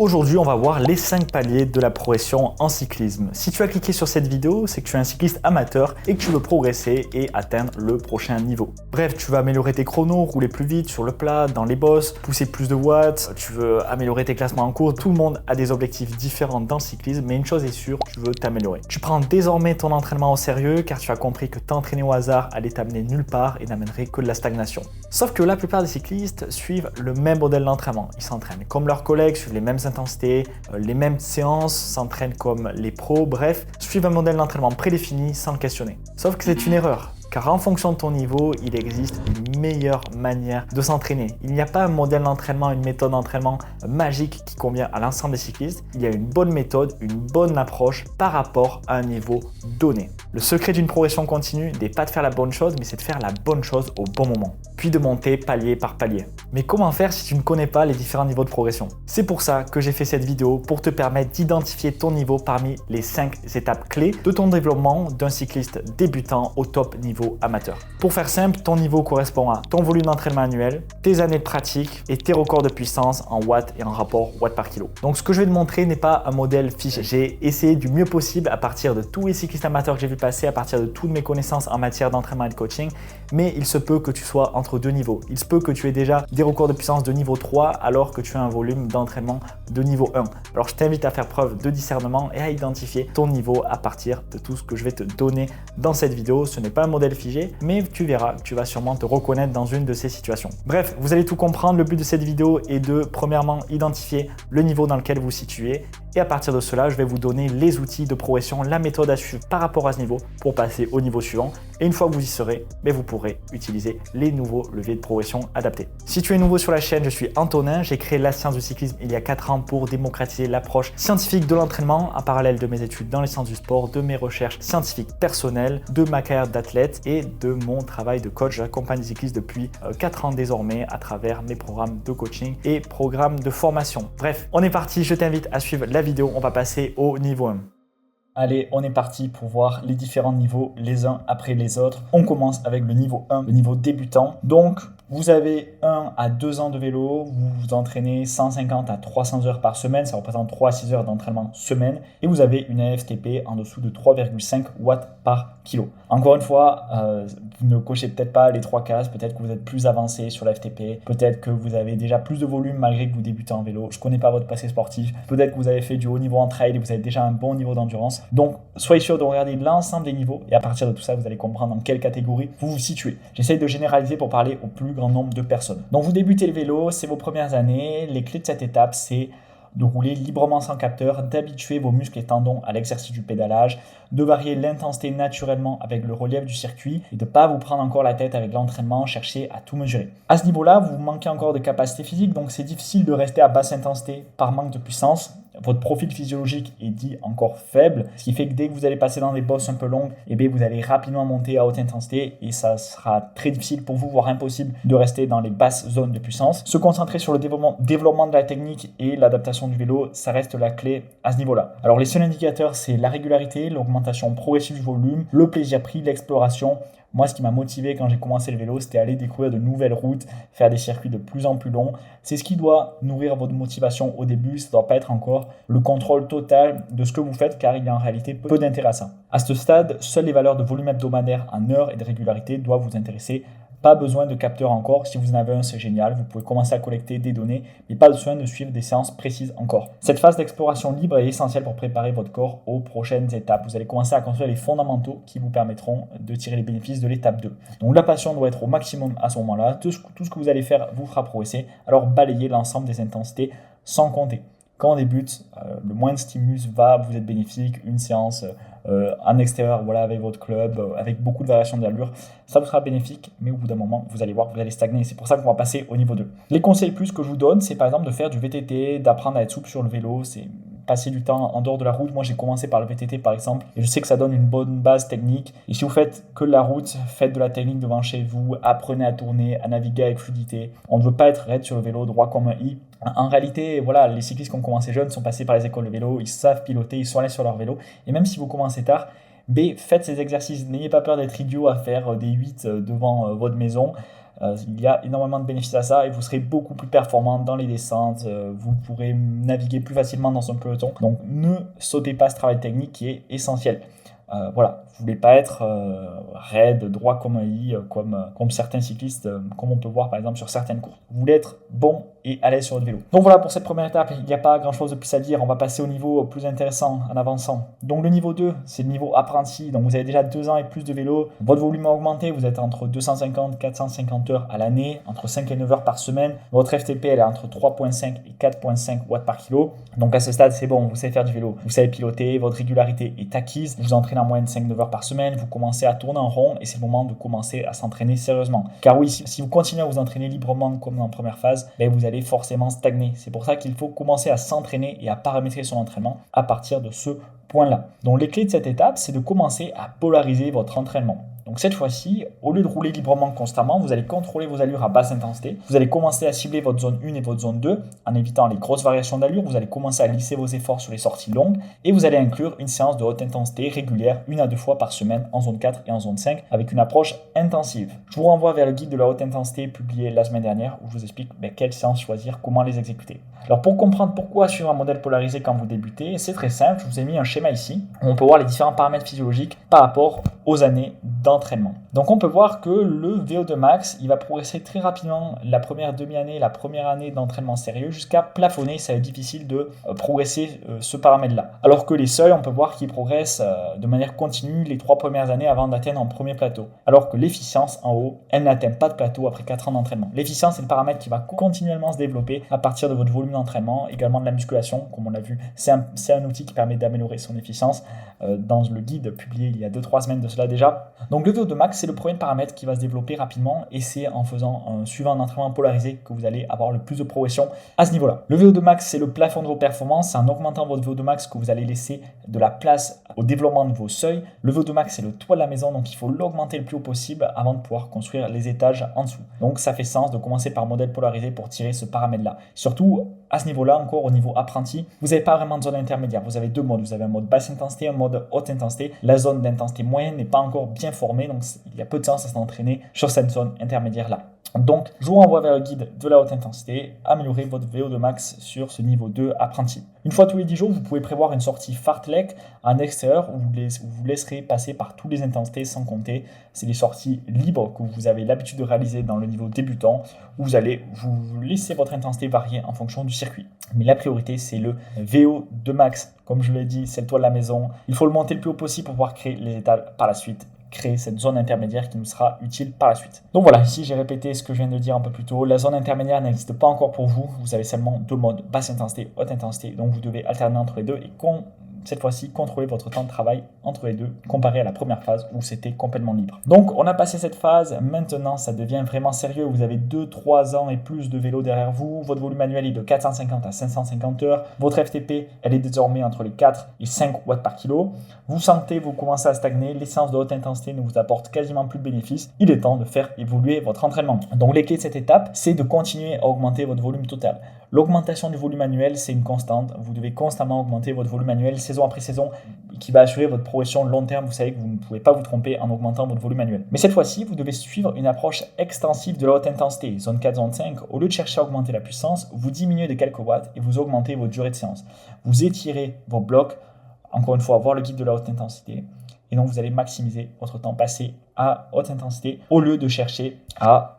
Aujourd'hui, on va voir les 5 paliers de la progression en cyclisme. Si tu as cliqué sur cette vidéo, c'est que tu es un cycliste amateur et que tu veux progresser et atteindre le prochain niveau. Bref, tu veux améliorer tes chronos, rouler plus vite sur le plat, dans les bosses, pousser plus de watts, tu veux améliorer tes classements en course. Tout le monde a des objectifs différents dans le cyclisme, mais une chose est sûre, tu veux t'améliorer. Tu prends désormais ton entraînement au sérieux car tu as compris que t'entraîner au hasard allait t'amener nulle part et n'amènerait que de la stagnation. Sauf que la plupart des cyclistes suivent le même modèle d'entraînement. Ils s'entraînent comme leurs collègues, suivent les mêmes intensités, les mêmes séances, s'entraînent comme les pros, bref, suivent un modèle d'entraînement prédéfini sans le questionner. Sauf que c'est une erreur. Car en fonction de ton niveau, il existe une meilleure manière de s'entraîner. Il n'y a pas un modèle d'entraînement, une méthode d'entraînement magique qui convient à l'ensemble des cyclistes. Il y a une bonne méthode, une bonne approche par rapport à un niveau donné. Le secret d'une progression continue n'est pas de faire la bonne chose, mais c'est de faire la bonne chose au bon moment. Puis de monter palier par palier. Mais comment faire si tu ne connais pas les différents niveaux de progression? C'est pour ça que j'ai fait cette vidéo, pour te permettre d'identifier ton niveau parmi les 5 étapes clés de ton développement d'un cycliste débutant au top niveau amateur. Pour faire simple, ton niveau correspond à ton volume d'entraînement annuel, tes années de pratique et tes records de puissance en watts et en rapport watts par kilo. Donc ce que je vais te montrer n'est pas un modèle figé. J'ai essayé du mieux possible à partir de tous les cyclistes amateurs que j'ai vu passer, à partir de toutes mes connaissances en matière d'entraînement et de coaching, mais il se peut que tu sois entre deux niveaux. Il se peut que tu aies déjà des records de puissance de niveau 3 alors que tu as un volume d'entraînement de niveau 1. Alors je t'invite à faire preuve de discernement et à identifier ton niveau à partir de tout ce que je vais te donner dans cette vidéo. Ce n'est pas un modèle figé, mais tu verras, tu vas sûrement te reconnaître dans une de ces situations. Bref, vous allez tout comprendre. Le but de cette vidéo est de, premièrement, identifier le niveau dans lequel vous vous situez. Et à partir de cela, je vais vous donner les outils de progression, la méthode à suivre par rapport à ce niveau pour passer au niveau suivant. Et une fois que vous y serez, vous pourrez utiliser les nouveaux leviers de progression adaptés. Si tu es nouveau sur la chaîne, je suis Antonin. J'ai créé la science du cyclisme il y a 4 ans pour démocratiser l'approche scientifique de l'entraînement en parallèle de mes études dans les sciences du sport, de mes recherches scientifiques personnelles, de ma carrière d'athlète et de mon travail de coach. J'accompagne les cyclistes depuis 4 ans désormais à travers mes programmes de coaching et programmes de formation. Bref, on est parti. Je t'invite à suivre la vidéo. On va passer au niveau 1. Allez, on est parti pour voir les différents niveaux les uns après les autres. On commence avec le niveau 1, le niveau débutant. Donc, vous avez 1 à 2 ans de vélo, vous vous entraînez 150 à 300 heures par semaine, ça représente 3 à 6 heures d'entraînement semaine, et vous avez une AFTP en dessous de 3,5 watts par kilo. Encore une fois, vous ne cochez peut-être pas les 3 cases, peut-être que vous êtes plus avancé sur l'AFTP, peut-être que vous avez déjà plus de volume malgré que vous débutez en vélo, je ne connais pas votre passé sportif, peut-être que vous avez fait du haut niveau en trail et vous avez déjà un bon niveau d'endurance. Donc, soyez sûr de regarder l'ensemble des niveaux et à partir de tout ça, vous allez comprendre dans quelle catégorie vous vous situez. J'essaye de généraliser pour parler au plus grand nombre de personnes. Donc, vous débutez le vélo, c'est vos premières années. Les clés de cette étape, c'est de rouler librement sans capteur, d'habituer vos muscles et tendons à l'exercice du pédalage, de varier l'intensité naturellement avec le relief du circuit et de ne pas vous prendre encore la tête avec l'entraînement, chercher à tout mesurer. À ce niveau-là, vous manquez encore de capacité physique, donc c'est difficile de rester à basse intensité par manque de puissance. Votre profil physiologique est dit encore faible, ce qui fait que dès que vous allez passer dans des bosses un peu longues, vous allez rapidement monter à haute intensité et ça sera très difficile pour vous, voire impossible, de rester dans les basses zones de puissance. Se concentrer sur le développement de la technique et l'adaptation du vélo, ça reste la clé à ce niveau-là. Alors les seuls indicateurs, c'est la régularité, l'augmentation progressive du volume, le plaisir pris, l'exploration. Moi, ce qui m'a motivé quand j'ai commencé le vélo, c'était aller découvrir de nouvelles routes, faire des circuits de plus en plus longs. C'est ce qui doit nourrir votre motivation au début. Ça ne doit pas être encore le contrôle total de ce que vous faites, car il y a en réalité peu d'intérêt à ça. À ce stade, seules les valeurs de volume hebdomadaire en heures et de régularité doivent vous intéresser. Pas besoin de capteur encore, si vous en avez un c'est génial, vous pouvez commencer à collecter des données, mais pas besoin de suivre des séances précises encore. Cette phase d'exploration libre est essentielle pour préparer votre corps aux prochaines étapes. Vous allez commencer à construire les fondamentaux qui vous permettront de tirer les bénéfices de l'étape 2. Donc la passion doit être au maximum à ce moment-là, tout ce que vous allez faire vous fera progresser, alors balayez l'ensemble des intensités sans compter. Quand on débute, le moins de stimulus va vous être bénéfique, une séance en extérieur, avec votre club, avec beaucoup de variations d'allure, ça vous sera bénéfique, mais au bout d'un moment, vous allez voir que vous allez stagner. C'est pour ça qu'on va passer au niveau 2. Les conseils plus que je vous donne, c'est par exemple de faire du VTT, d'apprendre à être souple sur le vélo, c'est passer du temps en dehors de la route. Moi, j'ai commencé par le VTT par exemple, et je sais que ça donne une bonne base technique. Et si vous faites que la route, faites de la technique devant chez vous, apprenez à tourner, à naviguer avec fluidité. On ne veut pas être raide sur le vélo, droit comme un i. En réalité, les cyclistes qui ont commencé jeunes sont passés par les écoles de vélo, ils savent piloter, ils sont allés sur leur vélo. Et même si vous commencez tard, faites ces exercices. N'ayez pas peur d'être idiot à faire des 8 devant votre maison. Il y a énormément de bénéfices à ça et vous serez beaucoup plus performant dans les descentes. Vous pourrez naviguer plus facilement dans un peloton. Donc ne sautez pas ce travail technique qui est essentiel. Voilà, vous ne voulez pas être raide, droit comme un i, comme certains cyclistes, comme on peut voir par exemple sur certaines courses. Vous voulez être bon et à l'aise sur votre vélo. Donc voilà pour cette première étape, il n'y a pas grand chose de plus à dire. On va passer au niveau plus intéressant en avançant. Donc le niveau 2, c'est le niveau apprenti. Donc vous avez déjà 2 ans et plus de vélo. Votre volume a augmenté, vous êtes entre 250 et 450 heures à l'année, entre 5 et 9 heures par semaine. Votre FTP, elle est entre 3,5 et 4,5 watts par kilo. Donc à ce stade, c'est bon, vous savez faire du vélo. Vous savez piloter, votre régularité est acquise. Vous entraînez en moyenne 5-9 heures par semaine. Vous commencez à tourner en rond et c'est le moment de commencer à s'entraîner sérieusement. Car oui, si vous continuez à vous entraîner librement comme dans la première phase, vous allez forcément stagner. C'est pour ça qu'il faut commencer à s'entraîner et à paramétrer son entraînement à partir de ce point-là. Donc les clés de cette étape, c'est de commencer à polariser votre entraînement. Donc cette fois-ci, au lieu de rouler librement constamment, vous allez contrôler vos allures à basse intensité. Vous allez commencer à cibler votre zone 1 et votre zone 2 en évitant les grosses variations d'allure. Vous allez commencer à lisser vos efforts sur les sorties longues et vous allez inclure une séance de haute intensité régulière 1 à 2 fois par semaine en zone 4 et en zone 5 avec une approche intensive. Je vous renvoie vers le guide de la haute intensité publié la semaine dernière où je vous explique quelles séances choisir, comment les exécuter. Alors pour comprendre pourquoi suivre un modèle polarisé quand vous débutez, c'est très simple. Je vous ai mis un schéma ici où on peut voir les différents paramètres physiologiques par rapport aux années d'entraînement. Donc on peut voir que le VO2 max, il va progresser très rapidement la première demi-année, la première année d'entraînement sérieux jusqu'à plafonner. Ça va être difficile de progresser ce paramètre-là. Alors que les seuils, on peut voir qu'ils progressent de manière continue les 3 premières années avant d'atteindre un premier plateau. Alors que l'efficience en haut, elle n'atteint pas de plateau après 4 ans d'entraînement. L'efficience, c'est le paramètre qui va continuellement se développer à partir de votre volume d'entraînement, également de la musculation, comme on l'a vu. C'est un outil qui permet d'améliorer son efficience dans le guide publié il y a 2-3 semaines de cela déjà. Donc le VO2 max, c'est le premier paramètre qui va se développer rapidement et c'est en suivant un entraînement polarisé que vous allez avoir le plus de progression à ce niveau-là. Le VO2 max, c'est le plafond de vos performances. C'est en augmentant votre VO2 max que vous allez laisser de la place au développement de vos seuils. Le VO2 max, c'est le toit de la maison, donc il faut l'augmenter le plus haut possible avant de pouvoir construire les étages en dessous. Donc ça fait sens de commencer par modèle polarisé pour tirer ce paramètre-là. Surtout, à ce niveau-là, encore au niveau apprenti, vous n'avez pas vraiment de zone intermédiaire. Vous avez 2 modes. Vous avez un mode basse intensité, un mode haute intensité. La zone d'intensité moyenne n'est pas encore bien formée, donc il y a peu de sens à s'entraîner sur cette zone intermédiaire-là. Donc, je vous renvoie vers le guide de la haute intensité, améliorer votre VO2 max sur ce niveau 2 apprenti. Une fois tous les 10 jours, vous pouvez prévoir une sortie fartlek en extérieur où vous laisserez passer par toutes les intensités sans compter. C'est des sorties libres que vous avez l'habitude de réaliser dans le niveau débutant où vous allez vous laisser votre intensité varier en fonction du circuit. Mais la priorité, c'est le VO2 max. Comme je l'ai dit, c'est le toit de la maison. Il faut le monter le plus haut possible pour pouvoir créer les étapes par la suite. Créer cette zone intermédiaire qui nous sera utile par la suite. Donc voilà, ici j'ai répété ce que je viens de dire un peu plus tôt. La zone intermédiaire n'existe pas encore pour vous. Vous avez seulement 2 modes, basse intensité, haute intensité. Donc vous devez alterner entre les deux et cette fois-ci, contrôler votre temps de travail entre les deux, comparé à la première phase où c'était complètement libre. Donc, on a passé cette phase. Maintenant, ça devient vraiment sérieux. Vous avez 2-3 ans et plus de vélo derrière vous. Votre volume annuel est de 450 à 550 heures. Votre FTP, elle est désormais entre les 4 et 5 watts par kilo. Vous sentez, vous commencez à stagner. Les séances de haute intensité ne vous apportent quasiment plus de bénéfices. Il est temps de faire évoluer votre entraînement. Donc, les clés de cette étape, c'est de continuer à augmenter votre volume total. L'augmentation du volume annuel, c'est une constante. Vous devez constamment augmenter votre volume annuel saison après saison qui va assurer votre progression long terme. Vous savez que vous ne pouvez pas vous tromper en augmentant votre volume annuel. Mais cette fois-ci, vous devez suivre une approche extensive de la haute intensité. Zone 4, zone 5, au lieu de chercher à augmenter la puissance, vous diminuez de quelques watts et vous augmentez votre durée de séance. Vous étirez vos blocs, encore une fois, voir le guide de la haute intensité. Et donc, vous allez maximiser votre temps passé à haute intensité au lieu de chercher à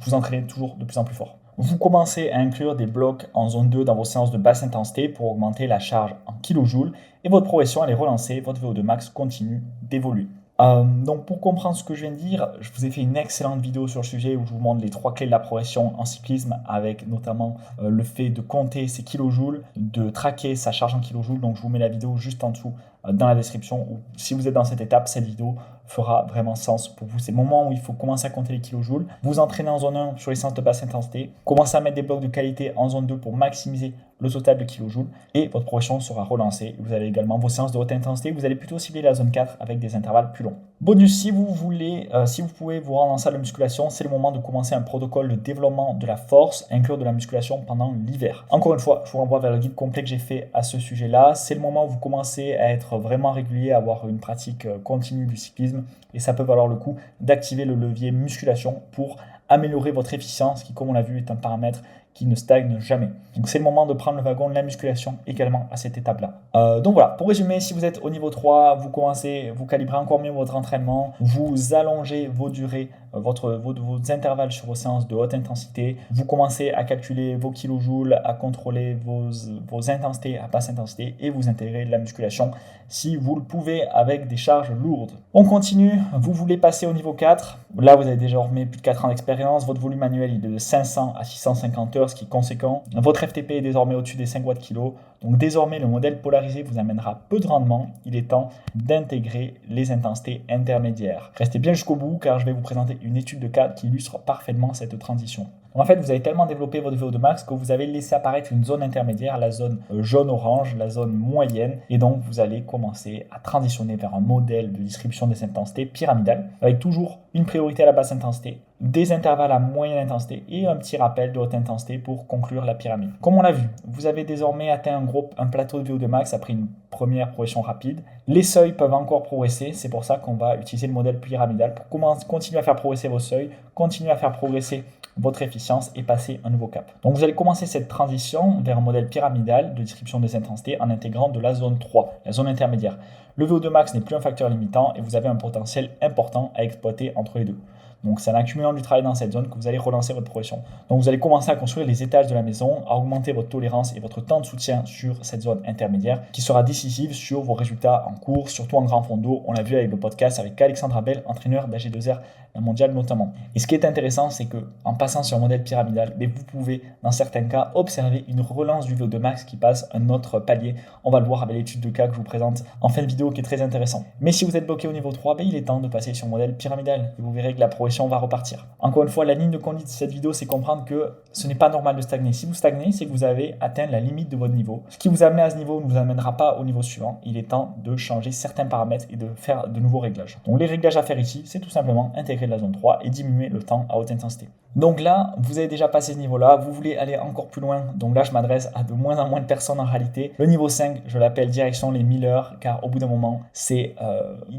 vous entraîner toujours de plus en plus fort. Vous commencez à inclure des blocs en zone 2 dans vos séances de basse intensité pour augmenter la charge en kilojoules et votre progression elle est relancée, votre VO2 max continue d'évoluer. Donc pour comprendre ce que je viens de dire, je vous ai fait une excellente vidéo sur le sujet où je vous montre les 3 clés de la progression en cyclisme avec notamment le fait de compter ses kilojoules, de traquer sa charge en kilojoules. Donc je vous mets la vidéo juste en dessous dans la description où si vous êtes dans cette étape, cette vidéo fera vraiment sens pour vous. C'est le moment où il faut commencer à compter les kilojoules, vous entraîner en zone 1 sur les séances de basse intensité, commencer à mettre des blocs de qualité en zone 2 pour maximiser le total de kilojoules et votre progression sera relancée. Vous avez également vos séances de haute intensité, vous allez plutôt cibler la zone 4 avec des intervalles plus longs. Bonus, si vous pouvez vous rendre en salle de musculation, c'est le moment de commencer un protocole de développement de la force, inclure de la musculation pendant l'hiver. Encore une fois, je vous renvoie vers le guide complet que j'ai fait à ce sujet-là. C'est le moment où vous commencez à être vraiment régulier, à avoir une pratique continue du cyclisme et ça peut valoir le coup d'activer le levier musculation pour améliorer votre efficience qui, comme on l'a vu, est un paramètre qui ne stagne jamais. Donc c'est le moment de prendre le wagon de la musculation également à cette étape-là. Donc voilà, pour résumer, si vous êtes au niveau 3, vous calibrez encore mieux votre entraînement, vous allongez vos durées, vos intervalles sur vos séances de haute intensité, vous commencez à calculer vos kilojoules, à contrôler vos intensités à basse intensité et vous intégrez de la musculation si vous le pouvez avec des charges lourdes. On continue, vous voulez passer au niveau 4, là vous avez désormais plus de 4 ans d'expérience, votre volume annuel il est de 500 à 650 heures, ce qui est conséquent. Votre FTP est désormais au-dessus des 5 watts kg, donc désormais le modèle polarisé vous amènera peu de rendement, il est temps d'intégrer les intensités intermédiaires. Restez bien jusqu'au bout car je vais vous présenter une étude de cas qui illustre parfaitement cette transition. En fait, vous avez tellement développé votre VO2 max que vous avez laissé apparaître une zone intermédiaire, la zone jaune-orange, la zone moyenne, et donc vous allez commencer à transitionner vers un modèle de distribution des intensités pyramidale, avec toujours une priorité à la basse intensité, des intervalles à moyenne intensité et un petit rappel de haute intensité pour conclure la pyramide. Comme on l'a vu, vous avez désormais atteint un plateau de VO2 max après une première progression rapide. Les seuils peuvent encore progresser, c'est pour ça qu'on va utiliser le modèle pyramidal pour continuer à faire progresser vos seuils, continuer à faire progresser votre efficience et passer un nouveau cap. Donc vous allez commencer cette transition vers un modèle pyramidal de description des intensités en intégrant de la zone 3, la zone intermédiaire. Le VO2 max n'est plus un facteur limitant et vous avez un potentiel important à exploiter entre les deux. Donc c'est en accumulant du travail dans cette zone que vous allez relancer votre progression. Donc vous allez commencer à construire les étages de la maison, à augmenter votre tolérance et votre temps de soutien sur cette zone intermédiaire qui sera décisive sur vos résultats en course, surtout en grand fond d'eau. On l'a vu avec le podcast avec Alexandre Abel, entraîneur d'AG2R mondial notamment. Et ce qui est intéressant, c'est qu'en passant sur un modèle pyramidal, vous pouvez dans certains cas observer une relance du VO2 max qui passe un autre palier. On va le voir avec l'étude de cas que je vous présente en fin de vidéo qui est très intéressant. Mais si vous êtes bloqué au niveau 3, il est temps de passer sur un modèle pyramidal et vous verrez que la progression va repartir. Encore une fois, la ligne de conduite de cette vidéo, c'est comprendre que ce n'est pas normal de stagner. Si vous stagnez, c'est que vous avez atteint la limite de votre niveau. Ce qui vous a amené à ce niveau ne vous amènera pas au niveau suivant. Il est temps de changer certains paramètres et de faire de nouveaux réglages. Donc les réglages à faire ici, c'est tout simplement intégrer de la zone 3 et diminuer le temps à haute intensité. Donc là, vous avez déjà passé ce niveau-là, vous voulez aller encore plus loin. Donc là, je m'adresse à de moins en moins de personnes en réalité. Le niveau 5, je l'appelle direction les 1000 heures, car au bout d'un moment, il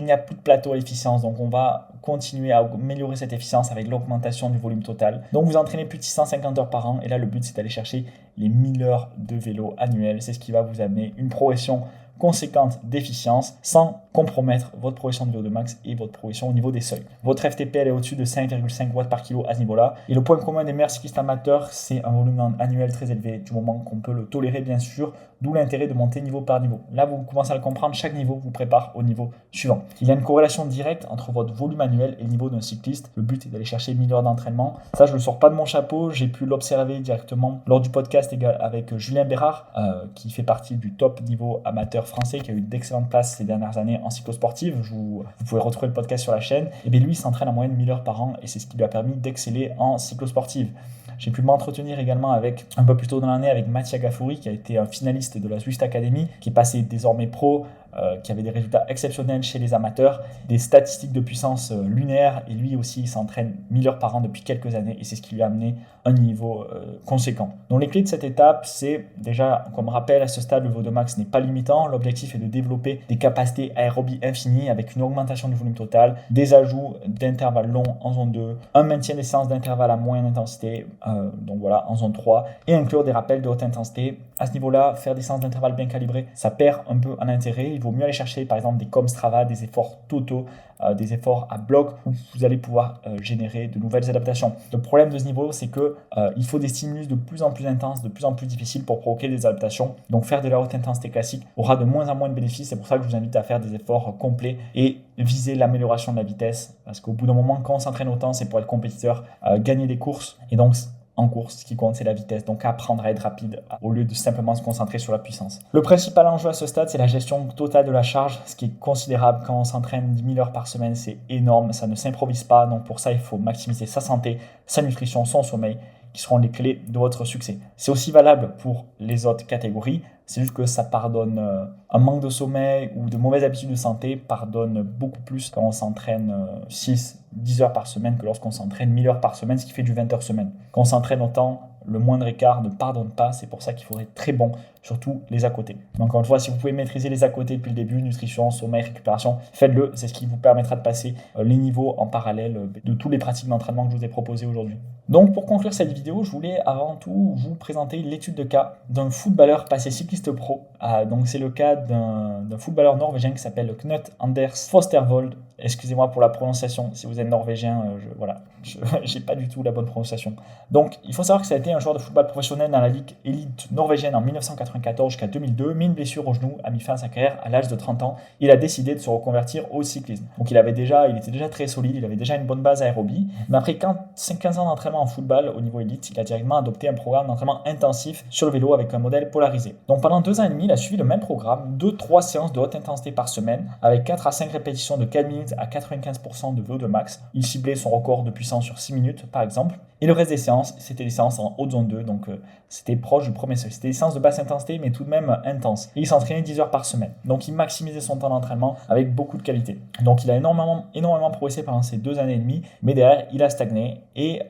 n'y a plus de plateau à l'efficience. Donc on va continuer à améliorer cette efficience avec l'augmentation du volume total. Donc vous entraînez plus de 650 heures par an. Et là, le but, c'est d'aller chercher les 1000 heures de vélo annuel. C'est ce qui va vous amener une progression conséquente d'efficience sans compromettre votre progression de VO2 max et votre progression au niveau des seuils. Votre FTP elle est au-dessus de 5,5 watts par kilo à ce niveau-là. Et le point commun des meilleurs cyclistes amateurs, c'est un volume annuel très élevé du moment qu'on peut le tolérer bien sûr, d'où l'intérêt de monter niveau par niveau. Là, vous commencez à le comprendre, chaque niveau vous prépare au niveau suivant. Il y a une corrélation directe entre votre volume annuel et le niveau d'un cycliste. Le but est d'aller chercher 1000 heures d'entraînement. Ça, je ne le sors pas de mon chapeau, j'ai pu l'observer directement lors du podcast avec Julien Bérard, qui fait partie du top niveau amateur français, qui a eu d'excellentes places ces dernières années en cyclosportive. Vous pouvez retrouver le podcast sur la chaîne. Et bien lui, il s'entraîne en moyenne 1000 heures par an et c'est ce qui lui a permis d'exceller en cyclosportive. J'ai pu m'entretenir également un peu plus tôt dans l'année avec Mathia Gafouri, qui a été un finaliste de la Swift Academy, qui est passé désormais pro, qui avait des résultats exceptionnels chez les amateurs, des statistiques de puissance lunaire, et lui aussi il s'entraîne 1000 heures par an depuis quelques années, et c'est ce qui lui a amené un niveau conséquent. Donc les clés de cette étape, c'est déjà, comme rappel, à ce stade, le VO2 max n'est pas limitant, l'objectif est de développer des capacités aérobies infinies avec une augmentation du volume total, des ajouts d'intervalles longs en zone 2, un maintien des séances d'intervalles à moyenne intensité, donc voilà, en zone 3, et inclure des rappels de haute intensité. À ce niveau-là, faire des séances d'intervalles bien calibrées, ça perd un peu en intérêt. Il vaut mieux aller chercher par exemple des comme Strava, des efforts totaux, des efforts à bloc où vous allez pouvoir générer de nouvelles adaptations. Le problème de ce niveau, c'est que il faut des stimulus de plus en plus intenses, de plus en plus difficiles pour provoquer des adaptations. Donc faire de la haute intensité classique aura de moins en moins de bénéfices. C'est pour ça que je vous invite à faire des efforts complets et viser l'amélioration de la vitesse. Parce qu'au bout d'un moment, quand on s'entraîne autant, c'est pour être compétiteur, gagner des courses. Et donc en course, ce qui compte, c'est la vitesse. Donc apprendre à être rapide au lieu de simplement se concentrer sur la puissance. Le principal enjeu à ce stade, c'est la gestion totale de la charge, ce qui est considérable. Quand on s'entraîne 10 000 heures par semaine, c'est énorme. Ça ne s'improvise pas. Donc pour ça, il faut maximiser sa santé, sa nutrition, son sommeil, qui seront les clés de votre succès. C'est aussi valable pour les autres catégories. C'est juste que ça pardonne un manque de sommeil ou de mauvaises habitudes de santé pardonne beaucoup plus quand on s'entraîne 6-10 heures par semaine que lorsqu'on s'entraîne 1000 heures par semaine, ce qui fait du 20 heures semaine. Quand on s'entraîne autant, le moindre écart ne pardonne pas. C'est pour ça qu'il faut être très bon surtout les à côté. Donc encore une fois, si vous pouvez maîtriser les à côté depuis le début, nutrition, sommeil, récupération, faites-le, c'est ce qui vous permettra de passer les niveaux en parallèle de toutes les pratiques d'entraînement que je vous ai proposées aujourd'hui. Donc pour conclure cette vidéo, je voulais avant tout vous présenter l'étude de cas d'un footballeur passé cycliste pro. Donc c'est le cas d'un footballeur norvégien qui s'appelle Knut Anders Fostervold. Excusez-moi pour la prononciation, si vous êtes norvégien, j'ai pas du tout la bonne prononciation. Donc il faut savoir que ça a été un joueur de football professionnel dans la ligue élite norvégienne en 1994 jusqu'à 2002, mais une blessure au genou a mis fin à sa carrière à l'âge de 30 ans. Il a décidé de se reconvertir au cyclisme. Donc il était déjà très solide, il avait déjà une bonne base aérobie, mais après 15 ans d'entraînement en football au niveau élite, il a directement adopté un programme d'entraînement intensif sur le vélo avec un modèle polarisé. Donc pendant 2 ans et demi, il a suivi le même programme, 2-3 séances de haute intensité par semaine, avec 4 à 5 répétitions de 4 minutes à 95% de VO2 max. Il ciblait son record de puissance sur 6 minutes par exemple. Et le reste des séances, c'était des séances en haute zone 2, donc c'était proche du premier seuil. C'était des séances de basse intensité, mais tout de même intenses. Et il s'entraînait 10 heures par semaine. Donc il maximisait son temps d'entraînement avec beaucoup de qualité. Donc il a énormément progressé pendant ces 2 années et demie, mais derrière, il a stagné et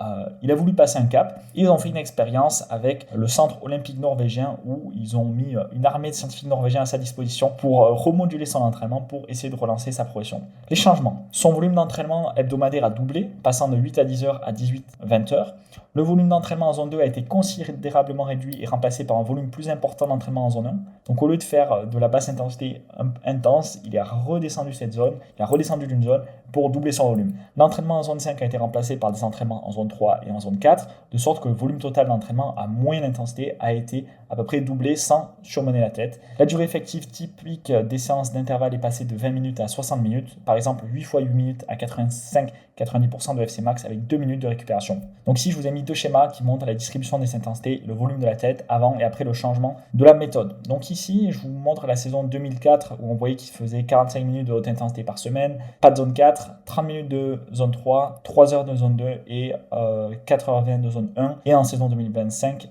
il a voulu passer un cap. Ils ont fait une expérience avec le centre olympique norvégien où ils ont mis une armée de scientifiques norvégiens à sa disposition pour remoduler son entraînement pour essayer de relancer sa progression. Les changements. Son volume d'entraînement hebdomadaire a doublé, passant de 8 à 10 heures à 18-20 heures. Le volume d'entraînement en zone 2 a été considérablement réduit et remplacé par un volume plus important d'entraînement en zone 1. Donc au lieu de faire de la basse intensité intense, il a redescendu cette zone, il a redescendu d'une zone pour doubler son volume. L'entraînement en zone 5 a été remplacé par des entraînements en zone 3 et en zone 4, de sorte que le volume total d'entraînement à moyenne intensité a été à peu près doublé sans surmener la tête. La durée effective typique des séances d'intervalle est passée de 20 minutes à 60 minutes, par exemple 8 fois 8 minutes à 85-90% de FC max avec 2 minutes de récupération. Donc ici je vous ai mis 2 schémas qui montrent la distribution des intensités, le volume de la tête avant et après le changement de la méthode. Donc ici je vous montre la saison 2004 où on voyait qu'il faisait 45 minutes de haute intensité par semaine, pas de zone 4, 30 minutes de zone 3, 3 heures de zone 2 et 4h20 de zone 1. Et en saison 2005,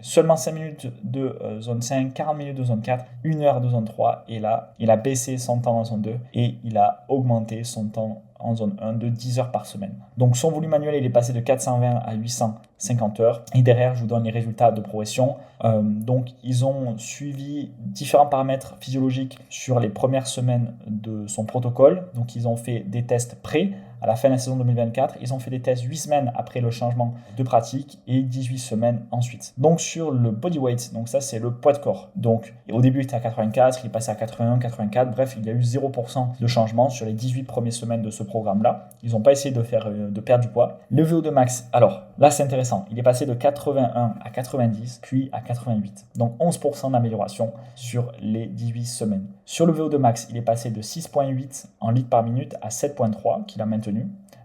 seulement 5 minutes de zone 5, 40 minutes de zone 4, 1 heure de zone 3. Et là, il a baissé son temps en zone 2 et il a augmenté son temps en zone 1 de 10 heures par semaine. Donc son volume annuel, il est passé de 420 à 850 heures. Et derrière, je vous donne les résultats de progression. Donc ils ont suivi différents paramètres physiologiques sur les premières semaines de son protocole. Donc ils ont fait des tests pré. À la fin de la saison 2024, ils ont fait des tests 8 semaines après le changement de pratique et 18 semaines ensuite. Donc sur le body weight, donc ça c'est le poids de corps. Donc au début il était à 84, il est passé à 81, 84, bref il y a eu 0% de changement sur les 18 premières semaines de ce programme-là. Ils n'ont pas essayé de perdre du poids. Le VO2 max, alors là c'est intéressant, il est passé de 81 à 90, puis à 88. Donc 11% d'amélioration sur les 18 semaines. Sur le VO2 max, il est passé de 6,8 en litres par minute à 7,3 qu'il a maintenu.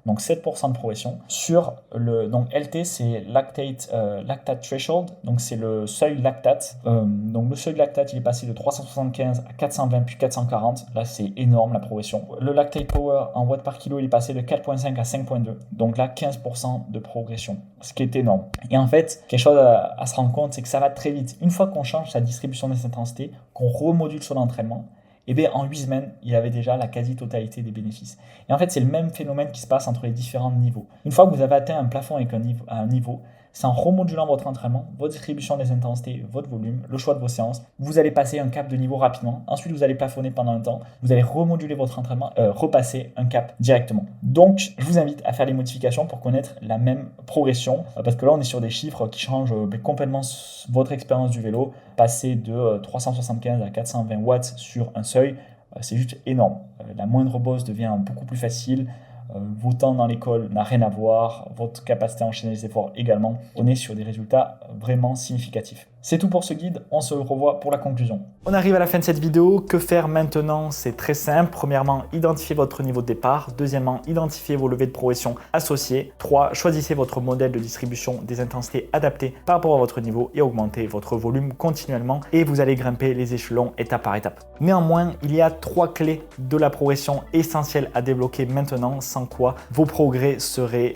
Donc 7% de progression. Sur le LT, c'est lactate threshold, donc c'est le seuil lactate. Donc le seuil lactate, il est passé de 375 à 420 puis 440. Là, c'est énorme la progression. Le lactate power en watts par kilo, il est passé de 4,5 à 5,2. Donc là, 15% de progression, ce qui est énorme. Et en fait, quelque chose à se rendre compte, c'est que ça va très vite. Une fois qu'on change sa distribution des intensités, qu'on remodule son entraînement, et bien en 8 semaines, il avait déjà la quasi-totalité des bénéfices. Et en fait, c'est le même phénomène qui se passe entre les différents niveaux. Une fois que vous avez atteint un plafond avec un niveau, c'est en remodulant votre entraînement, votre distribution des intensités, votre volume, le choix de vos séances, vous allez passer un cap de niveau rapidement. Ensuite, vous allez plafonner pendant un temps. Vous allez remoduler votre entraînement, repasser un cap directement. Donc, je vous invite à faire les modifications pour connaître la même progression. Parce que là, on est sur des chiffres qui changent complètement votre expérience du vélo. Passer de 375 à 420 watts sur un seuil, c'est juste énorme. La moindre bosse devient beaucoup plus facile. Vos temps dans l'école n'a rien à voir, votre capacité à enchaîner les efforts également. On est sur des résultats vraiment significatifs. C'est tout pour ce guide, on se revoit pour la conclusion. On arrive à la fin de cette vidéo. Que faire maintenant? C'est très simple. Premièrement, identifiez votre niveau de départ. Deuxièmement, identifiez vos levées de progression associées. 3. Choisissez votre modèle de distribution des intensités adapté par rapport à votre niveau et augmentez votre volume continuellement et vous allez grimper les échelons étape par étape. Néanmoins, il y a 3 clés de la progression essentielles à débloquer maintenant, sans quoi vos progrès seraient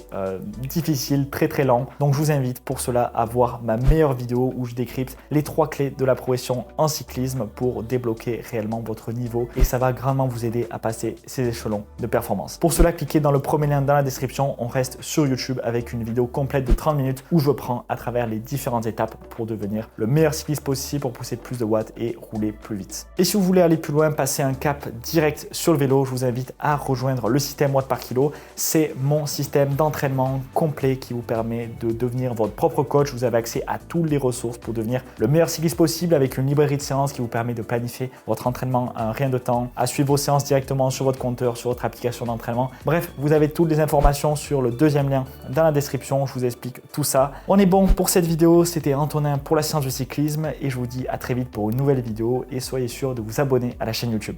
difficiles, très lents. Donc je vous invite pour cela à voir ma meilleure vidéo où je décris script, les 3 clés de la progression en cyclisme pour débloquer réellement votre niveau et ça va grandement vous aider à passer ces échelons de performance. Pour cela, cliquez dans le premier lien dans la description. On reste sur YouTube avec une vidéo complète de 30 minutes où je prends à travers les différentes étapes pour devenir le meilleur cycliste possible pour pousser plus de watts et rouler plus vite. Et si vous voulez aller plus loin, passer un cap direct sur le vélo, je vous invite à rejoindre le système watts par kilo. C'est mon système d'entraînement complet qui vous permet de devenir votre propre coach. Vous avez accès à toutes les ressources pour devenir le meilleur cycliste possible avec une librairie de séances qui vous permet de planifier votre entraînement en rien de temps, à suivre vos séances directement sur votre compteur, sur votre application d'entraînement. Bref, vous avez toutes les informations sur le deuxième lien dans la description. Je vous explique tout ça. On est bon pour cette vidéo. C'était Antonin pour la science du cyclisme et je vous dis à très vite pour une nouvelle vidéo et soyez sûr de vous abonner à la chaîne YouTube.